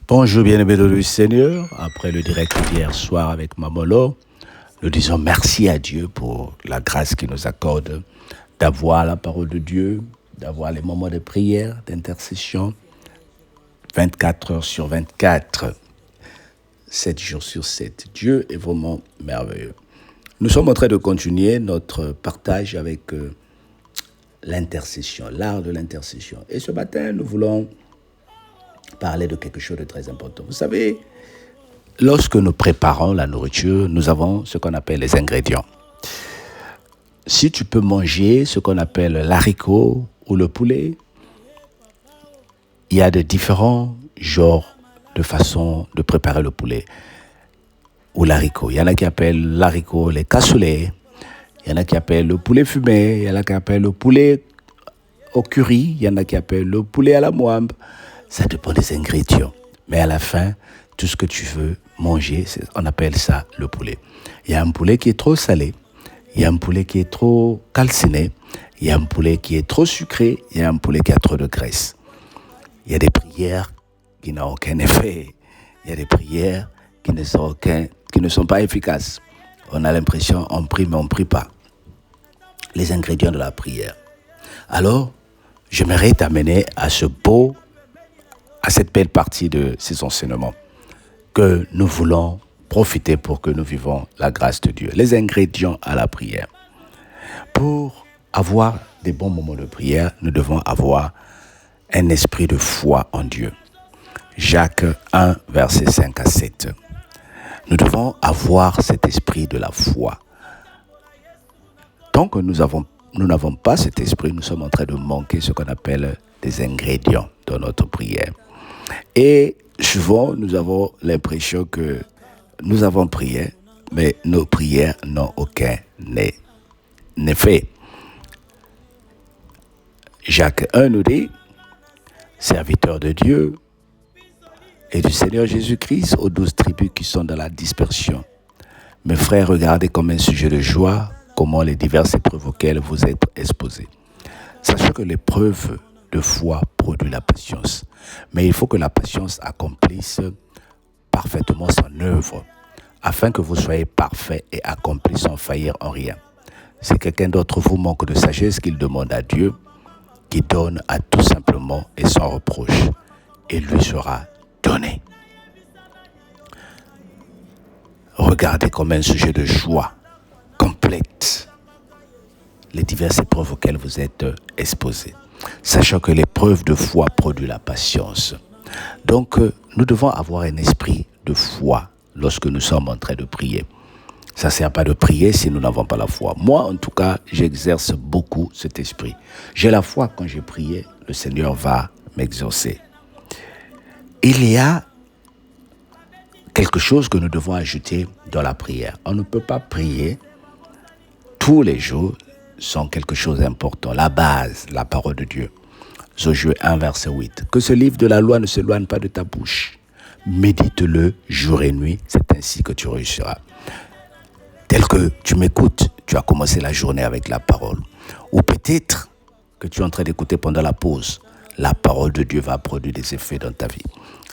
Bonjour bien-aimés du Seigneur. Après le direct d'hier soir avec Mamolo, nous disons merci à Dieu pour la grâce qu'il nous accorde d'avoir la parole de Dieu, d'avoir les moments de prière, d'intercession, 24 heures sur 24, 7 jours sur 7. Dieu est vraiment merveilleux. Nous sommes en train de continuer notre partage avec l'intercession, l'art de l'intercession. Et ce matin, nous voulons parler de quelque chose de très important. Vous savez, lorsque nous préparons la nourriture, nous avons ce qu'on appelle les ingrédients. Si tu peux manger ce qu'on appelle l'haricot ou le poulet, il y a de différents genres de façons de préparer le poulet ou l'haricot. Il y en a qui appellent l'haricot les cassoulets, il y en a qui appellent le poulet fumé, il y en a qui appellent le poulet au curry, il y en a qui appellent le poulet à la moimbe. Ça dépend des ingrédients. Mais à la fin, tout ce que tu veux manger, on appelle ça le poulet. Il y a un poulet qui est trop salé, il y a un poulet qui est trop calciné, il y a un poulet qui est trop sucré, il y a un poulet qui a trop de graisse. Il y a des prières qui n'ont aucun effet. Il y a des prières qui ne sont pas efficaces. On a l'impression on prie mais on ne prie pas. Les ingrédients de la prière. Alors, j'aimerais t'amener à cette belle partie de ces enseignements que nous voulons profiter pour que nous vivons la grâce de Dieu. Les ingrédients à la prière. Pour avoir des bons moments de prière, nous devons avoir un esprit de foi en Dieu. Jacques 1, versets 5 à 7. Nous devons avoir cet esprit de la foi. Tant que nous n'avons pas cet esprit, nous sommes en train de manquer ce qu'on appelle des ingrédients dans notre prière. Et souvent, nous avons l'impression que nous avons prié, mais nos prières n'ont aucun effet. Jacques 1 nous dit, serviteur de Dieu et du Seigneur Jésus-Christ aux 12 tribus qui sont dans la dispersion. Mes frères, regardez comme un sujet de joie, comment les diverses épreuves auxquelles vous êtes exposés. Sachez que l'épreuve de foi produit la patience. Mais il faut que la patience accomplisse parfaitement son œuvre, afin que vous soyez parfaits et accomplis sans faillir en rien. Si quelqu'un d'entre vous manque de sagesse, qu'il demande à Dieu, qui donne à tout simplement et sans reproche, et lui sera donné. Regardez comme un sujet de joie complète les diverses épreuves auxquelles vous êtes exposés. Sachant que l'épreuve de foi produit la patience. Donc, nous devons avoir un esprit de foi lorsque nous sommes en train de prier. Ça ne sert pas de prier si nous n'avons pas la foi. Moi, en tout cas, j'exerce beaucoup cet esprit. J'ai la foi quand j'ai prié, le Seigneur va m'exaucer. Il y a quelque chose que nous devons ajouter dans la prière. On ne peut pas prier tous les jours sans quelque chose d'important. La base, la parole de Dieu. Josué 1, verset 8. Que ce livre de la loi ne s'éloigne pas de ta bouche. Médite-le jour et nuit, c'est ainsi que tu réussiras. Tel que tu m'écoutes, tu as commencé la journée avec la parole. Ou peut-être que tu es en train d'écouter pendant la pause. La parole de Dieu va produire des effets dans ta vie.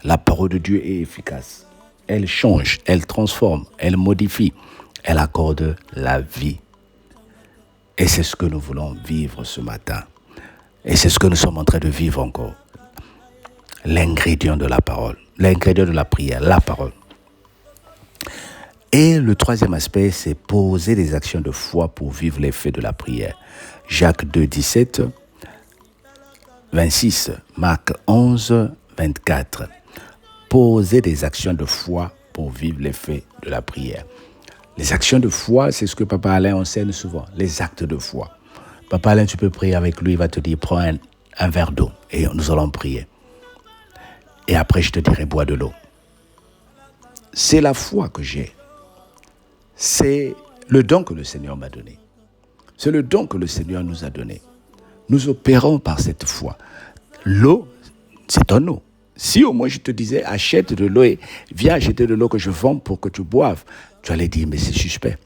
La parole de Dieu est efficace. Elle change, elle transforme, elle modifie, elle accorde la vie. Et c'est ce que nous voulons vivre ce matin. Et c'est ce que nous sommes en train de vivre encore. L'ingrédient de la parole, l'ingrédient de la prière, la parole. Et le troisième aspect, c'est poser des actions de foi pour vivre l'effet de la prière. Jacques 2, 17, 26, Marc 11, 24. Poser des actions de foi pour vivre l'effet de la prière. Les actions de foi, c'est ce que Papa Alain enseigne souvent, les actes de foi. Papa Alain, tu peux prier avec lui, il va te dire, prends un verre d'eau et nous allons prier. Et après, je te dirai, bois de l'eau. C'est la foi que j'ai. C'est le don que le Seigneur m'a donné. C'est le don que le Seigneur nous a donné. Nous opérons par cette foi. L'eau, c'est en eau. Si au moins je te disais, achète de l'eau et viens acheter de l'eau que je vends pour que tu boives, tu allais dire, mais c'est suspect.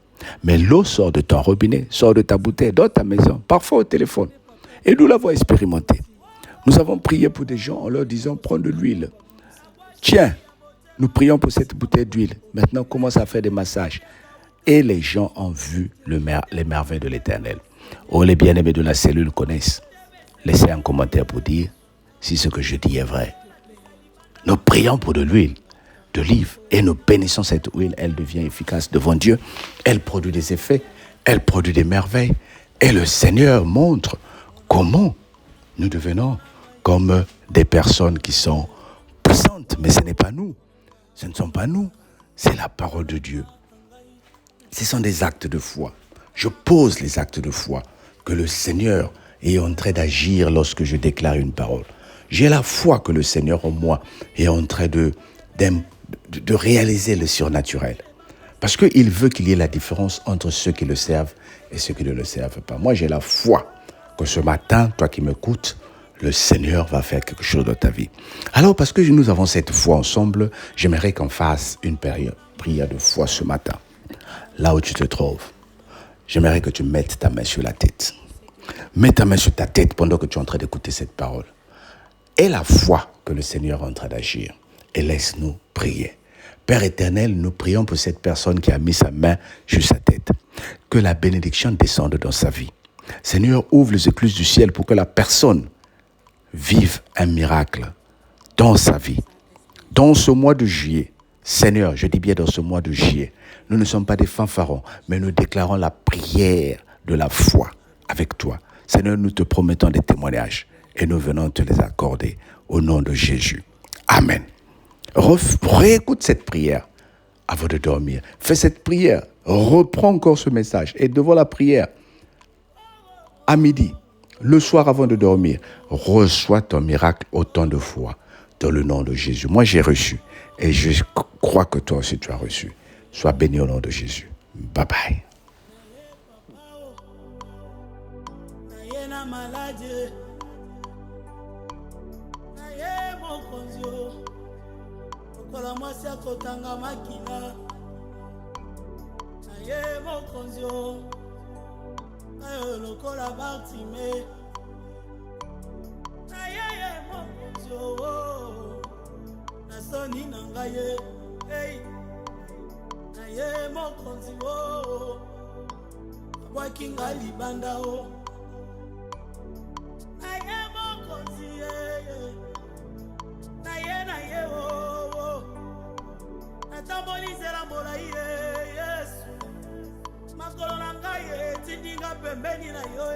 Mais l'eau sort de ton robinet, sort de ta bouteille, dans ta maison, parfois au téléphone. Et nous l'avons expérimenté. Nous avons prié pour des gens en leur disant, prends de l'huile. Tiens, nous prions pour cette bouteille d'huile. Maintenant, commence à faire des massages. Et les gens ont vu les merveilles de l'Éternel. Oh, les bien-aimés de la cellule connaissent. Laissez un commentaire pour dire si ce que je dis est vrai. Nous prions pour de l'huile, de l'olive, et nous bénissons cette huile. Elle devient efficace devant Dieu. Elle produit des effets. Elle produit des merveilles. Et le Seigneur montre comment nous devenons comme des personnes qui sont puissantes. Mais ce n'est pas nous. Ce ne sont pas nous. C'est la parole de Dieu. Ce sont des actes de foi. Je pose les actes de foi que le Seigneur est en train d'agir lorsque je déclare une parole. J'ai la foi que le Seigneur en moi est en train de réaliser le surnaturel. Parce qu'il veut qu'il y ait la différence entre ceux qui le servent et ceux qui ne le servent pas. Moi, j'ai la foi que ce matin, toi qui m'écoutes, le Seigneur va faire quelque chose dans ta vie. Alors, parce que nous avons cette foi ensemble, j'aimerais qu'on fasse une prière de foi ce matin. Là où tu te trouves, j'aimerais que tu mettes ta main sur la tête. Mets ta main sur ta tête pendant que tu es en train d'écouter cette parole. Aie la foi que le Seigneur est en train d'agir. Et laisse-nous prier. Père éternel, nous prions pour cette personne qui a mis sa main sur sa tête. Que la bénédiction descende dans sa vie. Seigneur, ouvre les écluses du ciel pour que la personne vive un miracle dans sa vie. Dans ce mois de juillet, Seigneur, je dis bien dans ce mois de juillet, nous ne sommes pas des fanfarons, mais nous déclarons la prière de la foi avec toi. Seigneur, nous te promettons des témoignages et nous venons te les accorder au nom de Jésus. Amen. Réécoute cette prière avant de dormir. Fais cette prière. Reprends encore ce message. Et devant la prière, à midi, le soir avant de dormir, reçois ton miracle autant de fois dans le nom de Jésus. Moi, j'ai reçu et je crois que toi aussi tu as reçu. Sois béni au nom de Jésus. Bye bye. Lokola Bartime na yeye mokonzo na soni na ngaye hey na yeye mokonzi abwaki nga libanda na yeye mokonzi na ye natambolizela molai Yesu makolo na ngai etindinga pembeni na yo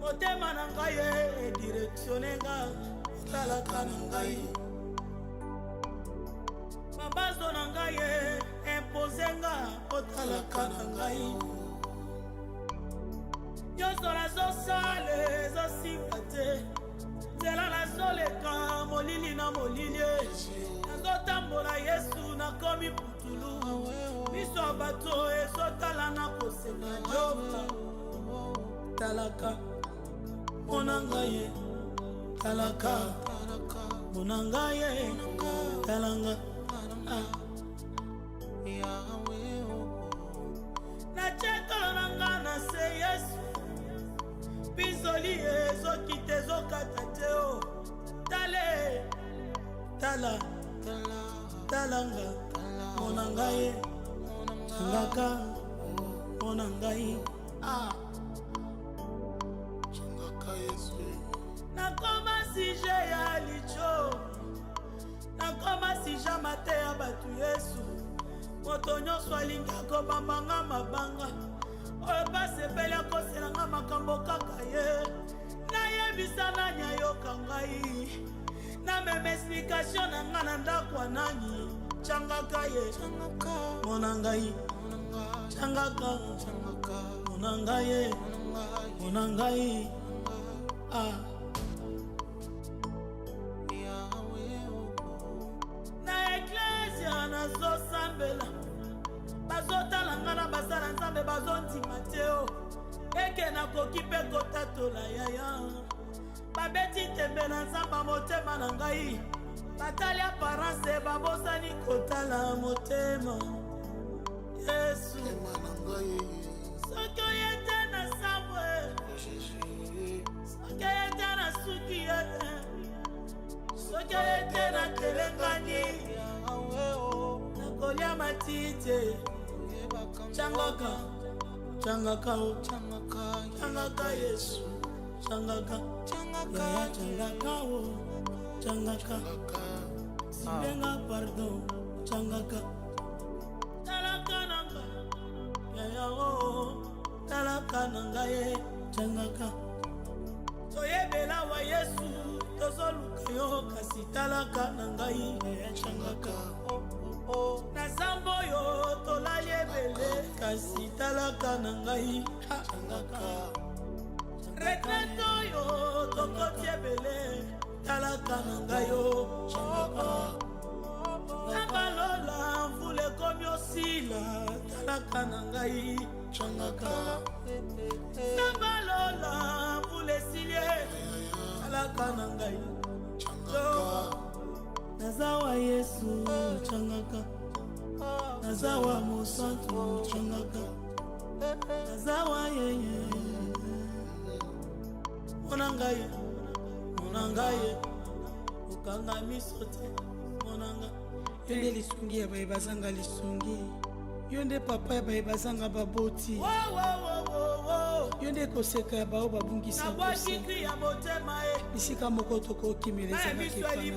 motema na ngai edirectione nga otalaka na ngai mabazo na ngai impose nga otalaka na ngai nyonso nazosala ezosimba te nzela nazoleka molili na molili nazotambola Yesu nakomi putulu miso bato ezotala na kosenga joba talaka monanga ye talaka monanga ye talanga na chekolo nanga na se Yesu bizoli ezokite ezokata te tale tala talanga monanga ye talaka monanga ye nakoma sije ya licho nakoma sija mate ya batu Yesu moto nyonso alingi akobambanga mabanga oyo basepeli akoselanga makambo kaka ye nayebisa nani ayoka ngai namema explikation na nga na ndako ya nani changaka ye monanga ye changaka monanga ye monanga ye na eklesia nazosambela bazotala nga na basala nzambe bazondima te eke nakoki mpe kotatola yaya babeti tembe na nzamba motema na ngai batali aparence babosani kotala motema Yesu soki oyete na sambwe soki oyete na suki soki oyete na telengani na matite changaka changaka changaka Yesu changaka changaka changaka silenga pardon changaka talaka nanga ya talaka nanga ye changaka toyebela wa Yesu tozoluka yo kasi talaka nanga ye changaka nazambo yo tolayebele kasi talaka nanga changaka retreto yo tokoti ebele talaka nanga yo changaka nabalola mvula ekomi osila talaka nanga changaka nabalola mvula esilie talaka nanga changaka nazawa Yesu changaka nazawa mosantu changaka nazawa yeye monangaye ukanga misote monanga yonde lisungi ya baye bazanga lisungi yonde papa ya baye bazanga baboti yonde koseka ya bao babungisa nabwakikri ya motema bisika moko tokokimela ezalaki